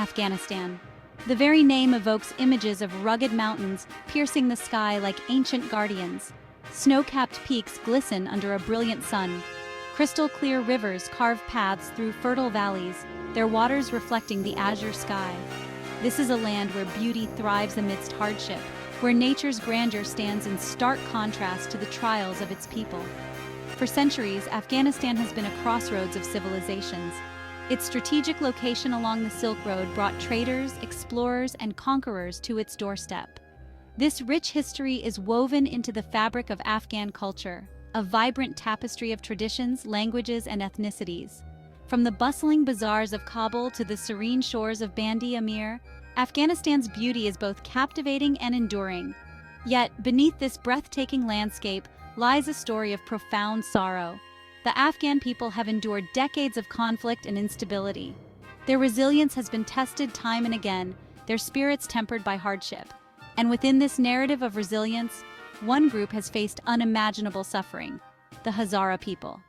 Afghanistan. The very name evokes images of rugged mountains piercing the sky like ancient guardians. Snow-capped peaks glisten under a brilliant sun. Crystal-clear rivers carve paths through fertile valleys, their waters reflecting the azure sky. This is a land where beauty thrives amidst hardship, where nature's grandeur stands in stark contrast to the trials of its people. For centuries, Afghanistan has been a crossroads of civilizations. Its strategic location along the Silk Road brought traders, explorers, and conquerors to its doorstep. This rich history is woven into the fabric of Afghan culture, a vibrant tapestry of traditions, languages, and ethnicities. From the bustling bazaars of Kabul to the serene shores of Bandi Amir, Afghanistan's beauty is both captivating and enduring. Yet, beneath this breathtaking landscape lies a story of profound sorrow. The Afghan people have endured decades of conflict and instability. Their resilience has been tested time and again, their spirits tempered by hardship. And within this narrative of resilience, one group has faced unimaginable suffering: the Hazara people.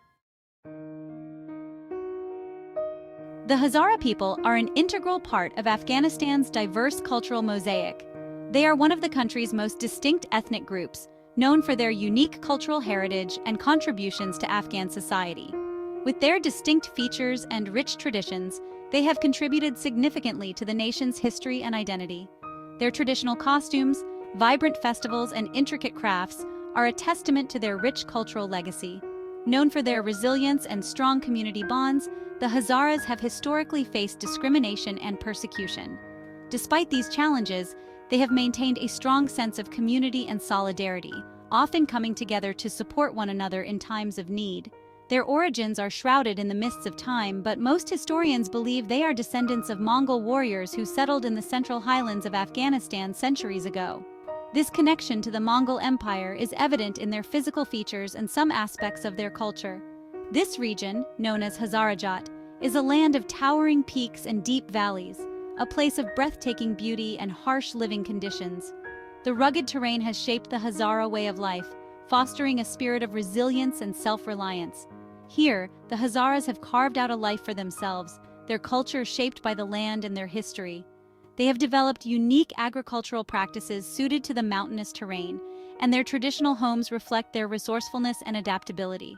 The Hazara people are an integral part of Afghanistan's diverse cultural mosaic. They are one of the country's most distinct ethnic groups, known for their unique cultural heritage and contributions to Afghan society. With their distinct features and rich traditions, they have contributed significantly to the nation's history and identity. Their traditional costumes, vibrant festivals, and intricate crafts are a testament to their rich cultural legacy. Known for their resilience and strong community bonds, the Hazaras have historically faced discrimination and persecution. Despite these challenges, they have maintained a strong sense of community and solidarity, often coming together to support one another in times of need. Their origins are shrouded in the mists of time, but most historians believe they are descendants of Mongol warriors who settled in the central highlands of Afghanistan centuries ago. This connection to the Mongol Empire is evident in their physical features and some aspects of their culture. This region, known as Hazarajat, is a land of towering peaks and deep valleys, a place of breathtaking beauty and harsh living conditions. The rugged terrain has shaped the Hazara way of life, fostering a spirit of resilience and self-reliance. Here, the Hazaras have carved out a life for themselves, their culture shaped by the land and their history. They have developed unique agricultural practices suited to the mountainous terrain, and their traditional homes reflect their resourcefulness and adaptability.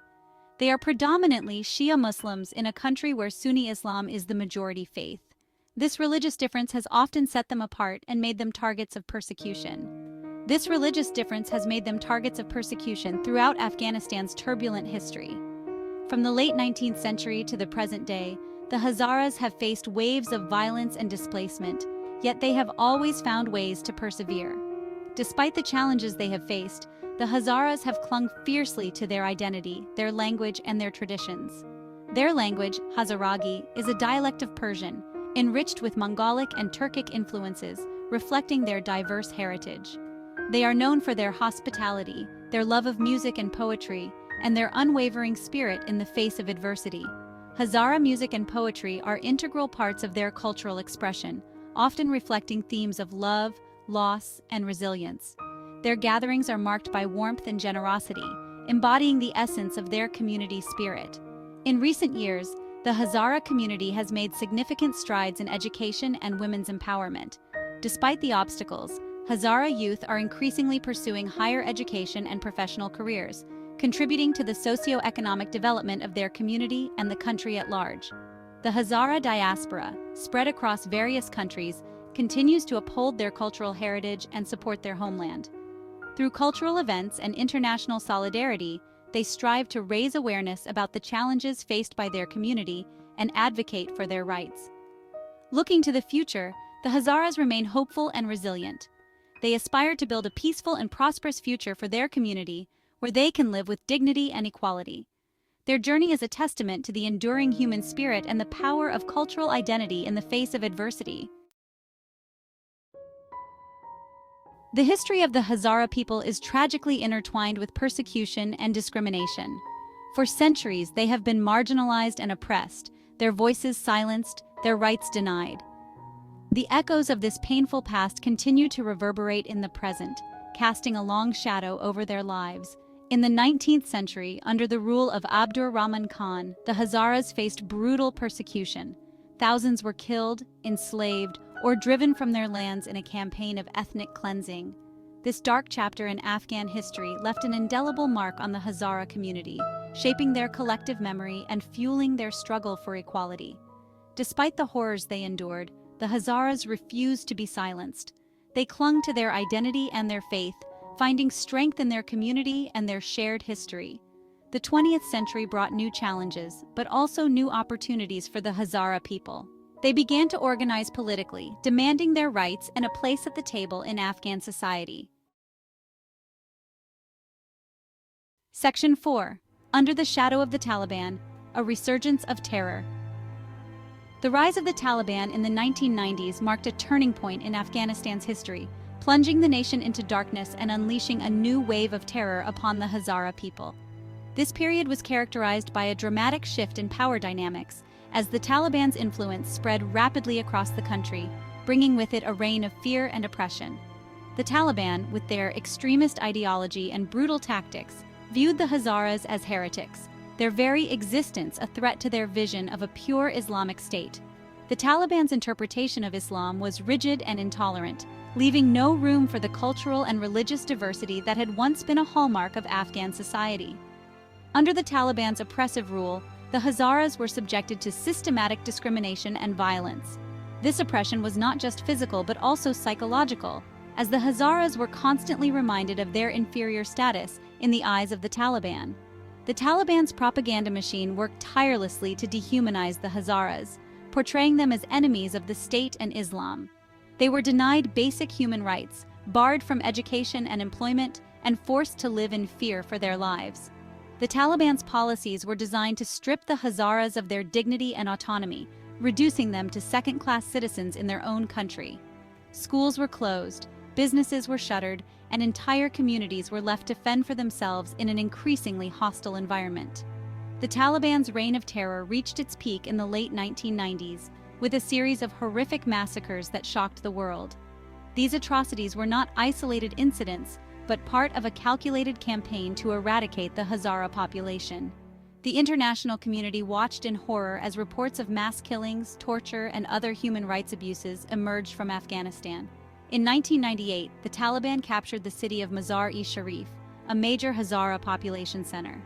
They are predominantly Shia Muslims in a country where Sunni Islam is the majority faith. This religious difference has often set them apart and made them targets of persecution. This religious difference has made them targets of persecution throughout Afghanistan's turbulent history. From the late 19th century to the present day, the Hazaras have faced waves of violence and displacement, yet they have always found ways to persevere. Despite the challenges they have faced, the Hazaras have clung fiercely to their identity, their language, and their traditions. Their language, Hazaragi, is a dialect of Persian, enriched with Mongolic and Turkic influences, reflecting their diverse heritage. They are known for their hospitality, their love of music and poetry, and their unwavering spirit in the face of adversity. Hazara music and poetry are integral parts of their cultural expression, often reflecting themes of love, loss, and resilience. Their gatherings are marked by warmth and generosity, embodying the essence of their community spirit. In recent years, the Hazara community has made significant strides in education and women's empowerment. Despite the obstacles, Hazara youth are increasingly pursuing higher education and professional careers, contributing to the socio-economic development of their community and the country at large. The Hazara diaspora, spread across various countries, continues to uphold their cultural heritage and support their homeland. Through cultural events and international solidarity, they strive to raise awareness about the challenges faced by their community and advocate for their rights. Looking to the future, the Hazaras remain hopeful and resilient. They aspire to build a peaceful and prosperous future for their community where they can live with dignity and equality. Their journey is a testament to the enduring human spirit and the power of cultural identity in the face of adversity. The history of the Hazara people is tragically intertwined with persecution and discrimination. For centuries, they have been marginalized and oppressed, their voices silenced, their rights denied. The echoes of this painful past continue to reverberate in the present, casting a long shadow over their lives. In the 19th century, under the rule of Abdur Rahman Khan, the Hazaras faced brutal persecution. Thousands were killed, enslaved, or driven from their lands in a campaign of ethnic cleansing. This dark chapter in Afghan history left an indelible mark on the Hazara community, shaping their collective memory and fueling their struggle for equality. Despite the horrors they endured, the Hazaras refused to be silenced. They clung to their identity and their faith, finding strength in their community and their shared history. The 20th century brought new challenges, but also new opportunities for the Hazara people. They began to organize politically, demanding their rights and a place at the table in Afghan society. Section 4. Under the shadow of the Taliban, a resurgence of terror. The rise of the Taliban in the 1990s marked a turning point in Afghanistan's history, plunging the nation into darkness and unleashing a new wave of terror upon the Hazara people. This period was characterized by a dramatic shift in power dynamics, as the Taliban's influence spread rapidly across the country, bringing with it a reign of fear and oppression. The Taliban, with their extremist ideology and brutal tactics, viewed the Hazaras as heretics, their very existence a threat to their vision of a pure Islamic state. The Taliban's interpretation of Islam was rigid and intolerant, leaving no room for the cultural and religious diversity that had once been a hallmark of Afghan society. Under the Taliban's oppressive rule, the Hazaras were subjected to systematic discrimination and violence. This oppression was not just physical but also psychological, as the Hazaras were constantly reminded of their inferior status in the eyes of the Taliban. The Taliban's propaganda machine worked tirelessly to dehumanize the Hazaras, portraying them as enemies of the state and Islam. They were denied basic human rights, barred from education and employment, and forced to live in fear for their lives. The Taliban's policies were designed to strip the Hazaras of their dignity and autonomy, reducing them to second-class citizens in their own country. Schools were closed, businesses were shuttered, and entire communities were left to fend for themselves in an increasingly hostile environment. The Taliban's reign of terror reached its peak in the late 1990s, with a series of horrific massacres that shocked the world. These atrocities were not isolated incidents, but part of a calculated campaign to eradicate the Hazara population. The international community watched in horror as reports of mass killings, torture, and other human rights abuses emerged from Afghanistan. In 1998, the Taliban captured the city of Mazar-e-Sharif, a major Hazara population center.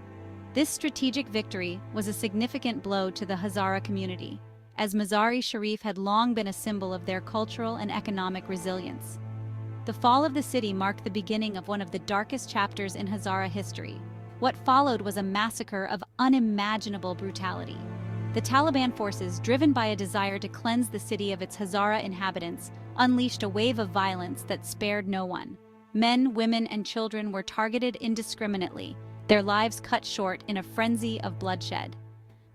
This strategic victory was a significant blow to the Hazara community, as Mazar-e-Sharif had long been a symbol of their cultural and economic resilience. The fall of the city marked the beginning of one of the darkest chapters in Hazara history. What followed was a massacre of unimaginable brutality. The Taliban forces, driven by a desire to cleanse the city of its Hazara inhabitants, unleashed a wave of violence that spared no one. Men, women, and children were targeted indiscriminately, their lives cut short in a frenzy of bloodshed.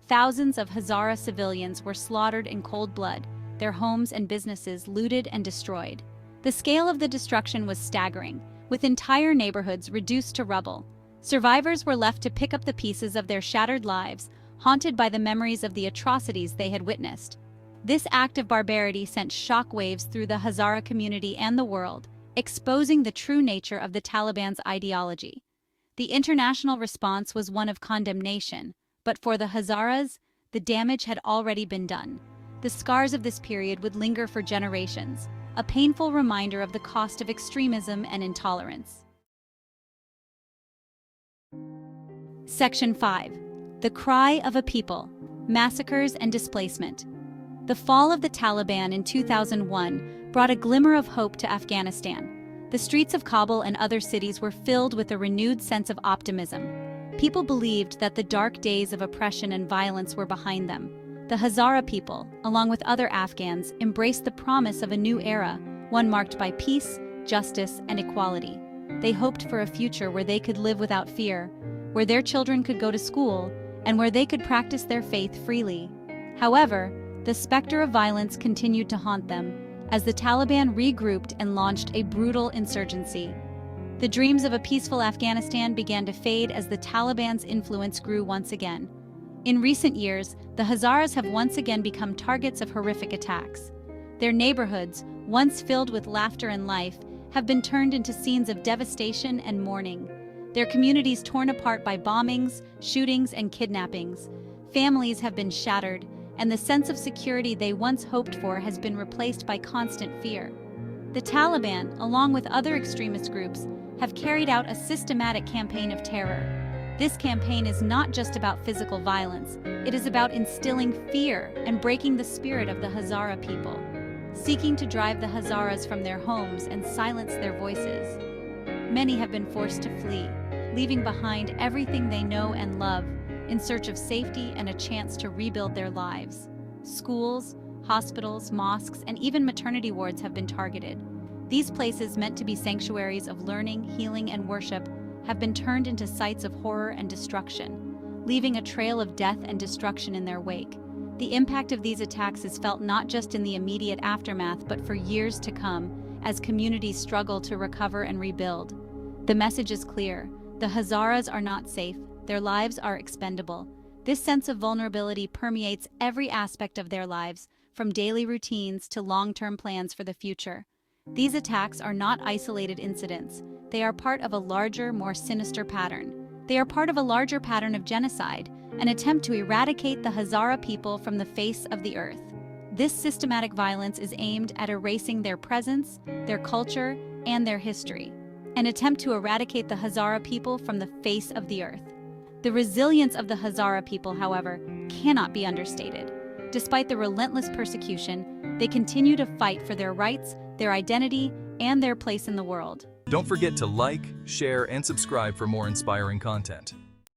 Thousands of Hazara civilians were slaughtered in cold blood, their homes and businesses looted and destroyed. The scale of the destruction was staggering, with entire neighborhoods reduced to rubble. Survivors were left to pick up the pieces of their shattered lives, haunted by the memories of the atrocities they had witnessed. This act of barbarity sent shockwaves through the Hazara community and the world, exposing the true nature of the Taliban's ideology. The international response was one of condemnation, but for the Hazaras, the damage had already been done. The scars of this period would linger for generations, a painful reminder of the cost of extremism and intolerance. Section 5. The Cry of a People, Massacres and Displacement. The fall of the Taliban in 2001 brought a glimmer of hope to Afghanistan. The streets of Kabul and other cities were filled with a renewed sense of optimism. People believed that the dark days of oppression and violence were behind them. The Hazara people, along with other Afghans, embraced the promise of a new era, one marked by peace, justice, and equality. They hoped for a future where they could live without fear, where their children could go to school, and where they could practice their faith freely. However, the specter of violence continued to haunt them, as the Taliban regrouped and launched a brutal insurgency. The dreams of a peaceful Afghanistan began to fade as the Taliban's influence grew once again. In recent years, the Hazaras have once again become targets of horrific attacks. Their neighborhoods, once filled with laughter and life, have been turned into scenes of devastation and mourning. Their communities torn apart by bombings, shootings, and kidnappings. Families have been shattered, and the sense of security they once hoped for has been replaced by constant fear. The Taliban, along with other extremist groups, have carried out a systematic campaign of terror. This campaign is not just about physical violence, it is about instilling fear and breaking the spirit of the Hazara people, seeking to drive the Hazaras from their homes and silence their voices. Many have been forced to flee, leaving behind everything they know and love in search of safety and a chance to rebuild their lives. Schools, hospitals, mosques, and even maternity wards have been targeted. These places, meant to be sanctuaries of learning, healing, and worship, have been turned into sites of horror and destruction, leaving a trail of death and destruction in their wake. The impact of these attacks is felt not just in the immediate aftermath, but for years to come, as communities struggle to recover and rebuild. The message is clear: the Hazaras are not safe, their lives are expendable. This sense of vulnerability permeates every aspect of their lives, from daily routines to long-term plans for the future. These attacks are not isolated incidents. They are part of a larger, more sinister pattern. They are part of a larger pattern of genocide, an attempt to eradicate the Hazara people from the face of the earth. This systematic violence is aimed at erasing their presence, their culture, and their history. An attempt to eradicate the Hazara people from the face of the earth. The resilience of the Hazara people, however, cannot be understated. Despite the relentless persecution, they continue to fight for their rights, their identity, and their place in the world. Don't forget to like, share, and subscribe for more inspiring content.